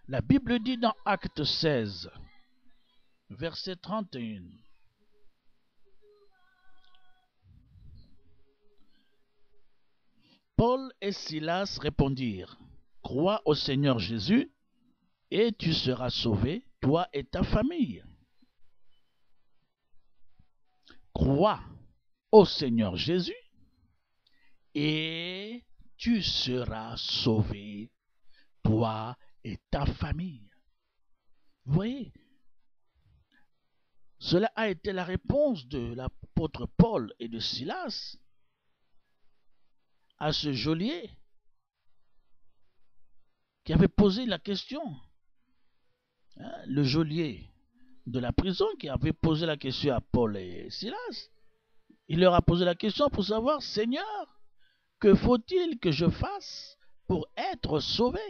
La Bible dit dans Acte 16, verset 31. Paul et Silas répondirent, « Crois au Seigneur Jésus, et tu seras sauvé, toi et ta famille. » Crois au Seigneur Jésus, et tu seras sauvé, toi et ta famille. Vous voyez, cela a été la réponse de l'apôtre Paul et de Silas à ce geôlier qui avait posé la question. Le geôlier de la prison qui avait posé la question à Paul et Silas. Il leur a posé la question pour savoir, Seigneur, que faut-il que je fasse pour être sauvé?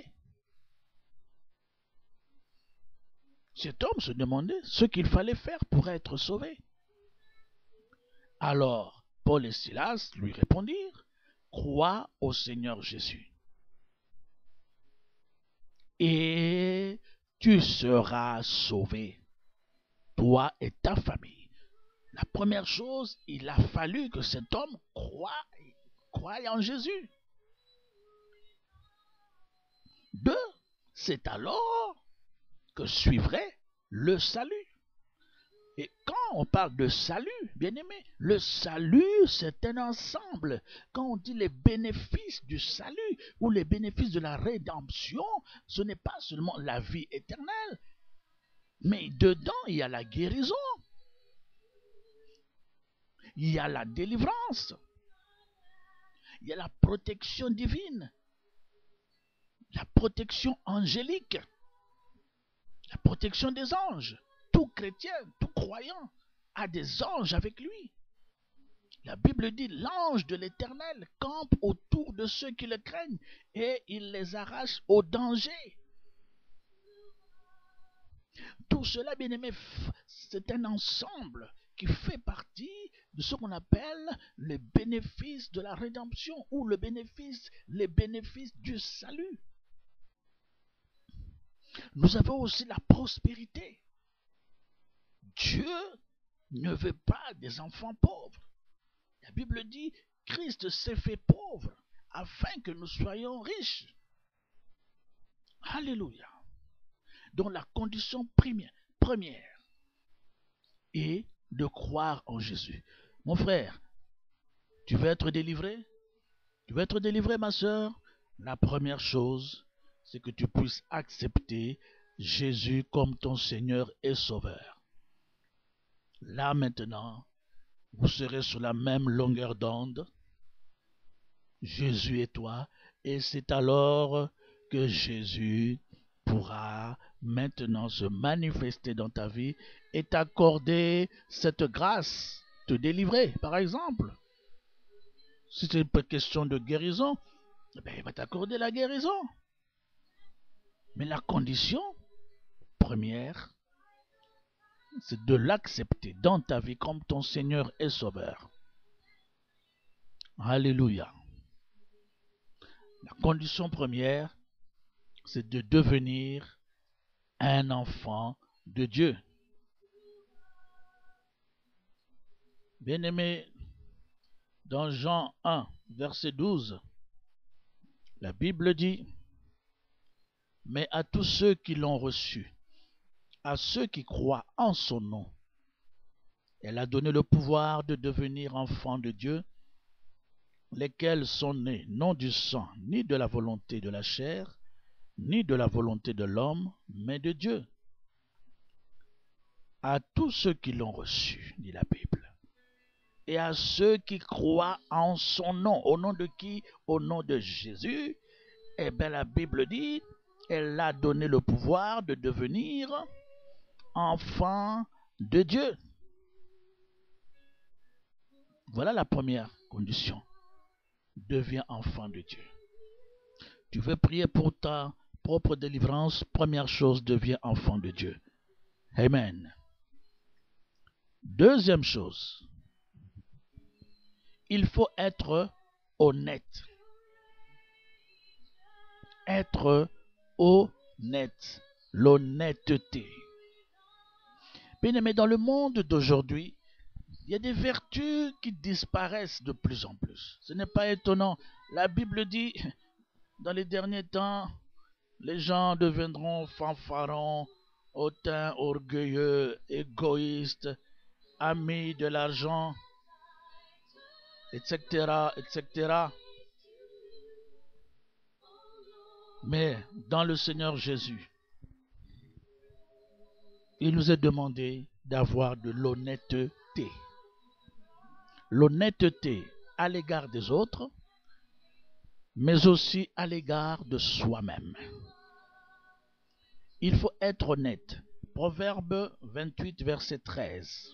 Cet homme se demandait ce qu'il fallait faire pour être sauvé. Alors, Paul et Silas lui répondirent, crois au Seigneur Jésus, et tu seras sauvé, toi et ta famille. La première chose, il a fallu que cet homme croie en Jésus. 2, c'est alors que suivrait le salut. Et quand on parle de salut, bien aimé, le salut, c'est un ensemble. Quand on dit les bénéfices du salut ou les bénéfices de la rédemption, ce n'est pas seulement la vie éternelle, mais dedans, il y a la guérison, il y a la délivrance, il y a la protection divine, la protection angélique, la protection des anges. Tout chrétien, tout croyant a des anges avec lui. La Bible dit, l'ange de l'Éternel campe autour de ceux qui le craignent et il les arrache au danger. Tout cela, bien aimé, c'est un ensemble qui fait partie de ce qu'on appelle les bénéfices de la rédemption ou les bénéfices du salut. Nous avons aussi la prospérité. Dieu ne veut pas des enfants pauvres. La Bible dit, Christ s'est fait pauvre afin que nous soyons riches. Alléluia. Donc la condition première est de croire en Jésus. Mon frère, tu veux être délivré? Tu veux être délivré, ma soeur? La première chose, c'est que tu puisses accepter Jésus comme ton Seigneur et Sauveur. Là maintenant, vous serez sur la même longueur d'onde, Jésus et toi, et c'est alors que Jésus pourra maintenant se manifester dans ta vie et t'accorder cette grâce, te délivrer, par exemple. Si c'est une question de guérison, il va t'accorder la guérison. Mais la condition première, c'est de l'accepter dans ta vie comme ton Seigneur et Sauveur. Alléluia. La condition première, c'est de devenir un enfant de Dieu. Bien-aimé, dans Jean 1, verset 12, la Bible dit, « Mais à tous ceux qui l'ont reçu, à ceux qui croient en son nom, elle a donné le pouvoir de devenir enfants de Dieu, lesquels sont nés non du sang, ni de la volonté de la chair, ni de la volonté de l'homme, mais de Dieu. À tous ceux qui l'ont reçu, dit la Bible, et à ceux qui croient en son nom. Au nom de qui? Au nom de Jésus. Eh bien, la Bible dit, elle a donné le pouvoir de devenir enfant de Dieu. Voilà la première condition. Deviens enfant de Dieu. Tu veux prier pour ta propre délivrance? Première chose, deviens enfant de Dieu. Amen. Deuxième chose, il faut être honnête. Être honnête. net, l'honnêteté. Bien-aimés, dans le monde d'aujourd'hui, il y a des vertus qui disparaissent de plus en plus. Ce n'est pas étonnant. La Bible dit, dans les derniers temps, les gens deviendront fanfarons, hautains, orgueilleux, égoïstes, amis de l'argent, etc., etc. Mais dans le Seigneur Jésus, il nous est demandé d'avoir de l'honnêteté. L'honnêteté à l'égard des autres, mais aussi à l'égard de soi-même. Il faut être honnête. Proverbe 28, verset 13.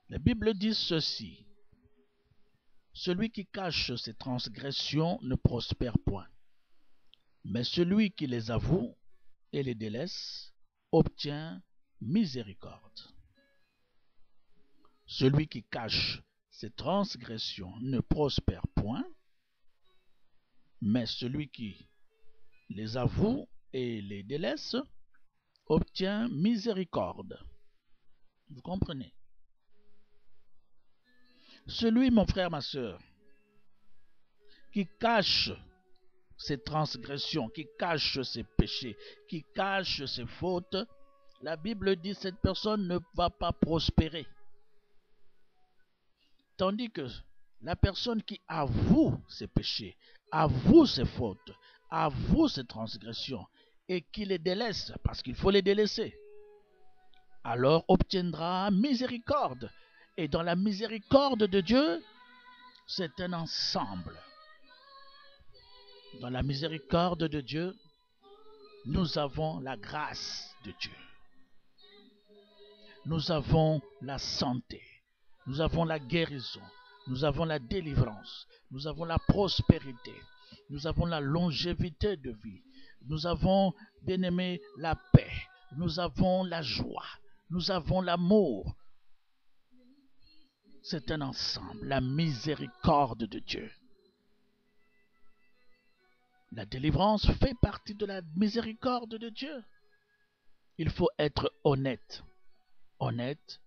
La Bible dit ceci. Celui qui cache ses transgressions ne prospère point, mais celui qui les avoue et les délaisse obtient miséricorde. Celui qui cache ses transgressions ne prospère point, mais celui qui les avoue et les délaisse obtient miséricorde. Vous comprenez? Celui, mon frère, ma soeur, qui cache ses transgressions, qui cache ses péchés, qui cache ses fautes, la Bible dit que cette personne ne va pas prospérer. Tandis que la personne qui avoue ses péchés, avoue ses fautes, avoue ses transgressions et qui les délaisse, parce qu'il faut les délaisser, alors obtiendra miséricorde. Et dans la miséricorde de Dieu, c'est un ensemble. Dans la miséricorde de Dieu, nous avons la grâce de Dieu. Nous avons la santé. Nous avons la guérison. Nous avons la délivrance. Nous avons la prospérité. Nous avons la longévité de vie. Nous avons, bien aimé, la paix. Nous avons la joie. Nous avons l'amour. C'est un ensemble, la miséricorde de Dieu. La délivrance fait partie de la miséricorde de Dieu. Il faut être honnête. Honnête,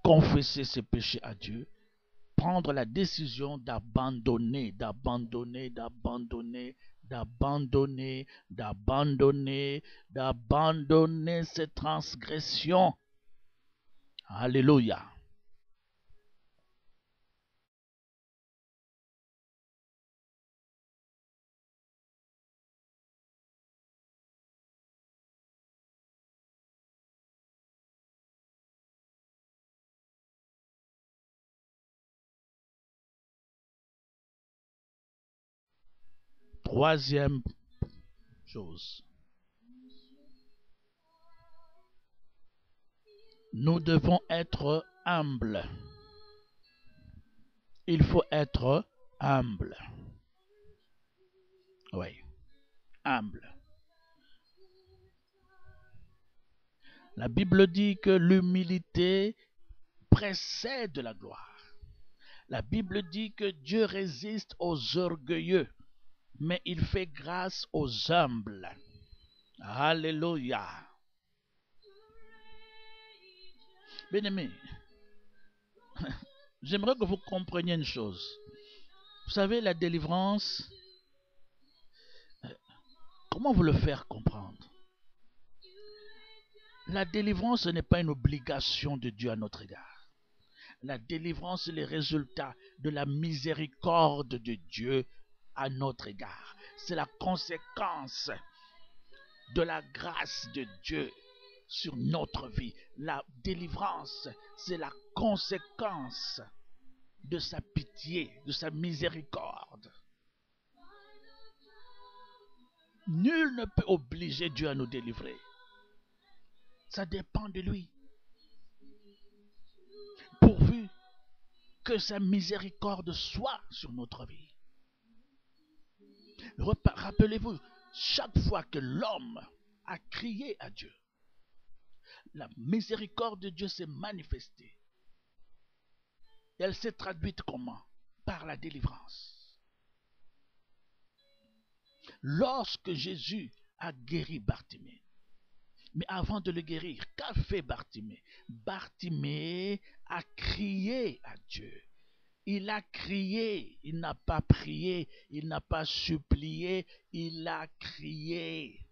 confesser ses péchés à Dieu, prendre la décision d'abandonner, d'abandonner, d'abandonner, d'abandonner, d'abandonner, d'abandonner ses transgressions. Alléluia. Troisième chose. Nous devons être humbles. Il faut être humble. Oui, humble. La Bible dit que l'humilité précède la gloire. La Bible dit que Dieu résiste aux orgueilleux, mais il fait grâce aux humbles. Alléluia. Bien-aimés, j'aimerais que vous compreniez une chose. Vous savez, la délivrance, comment vous le faire comprendre? La délivrance, ce n'est pas une obligation de Dieu à notre égard. La délivrance est le résultat de la miséricorde de Dieu à notre égard. C'est la conséquence de la grâce de Dieu sur notre vie. La délivrance, c'est la conséquence de sa pitié, de sa miséricorde. Nul ne peut obliger Dieu à nous délivrer. Ça dépend de lui. Pourvu que sa miséricorde soit sur notre vie. Rappelez-vous, chaque fois que l'homme a crié à Dieu, la miséricorde de Dieu s'est manifestée. Elle s'est traduite comment? Par la délivrance. lorsque Jésus a guéri Bartimée. Mais avant de le guérir, qu'a fait Bartimée? Bartimée a crié à Dieu. Il a crié, il n'a pas prié, il n'a pas supplié, il a crié.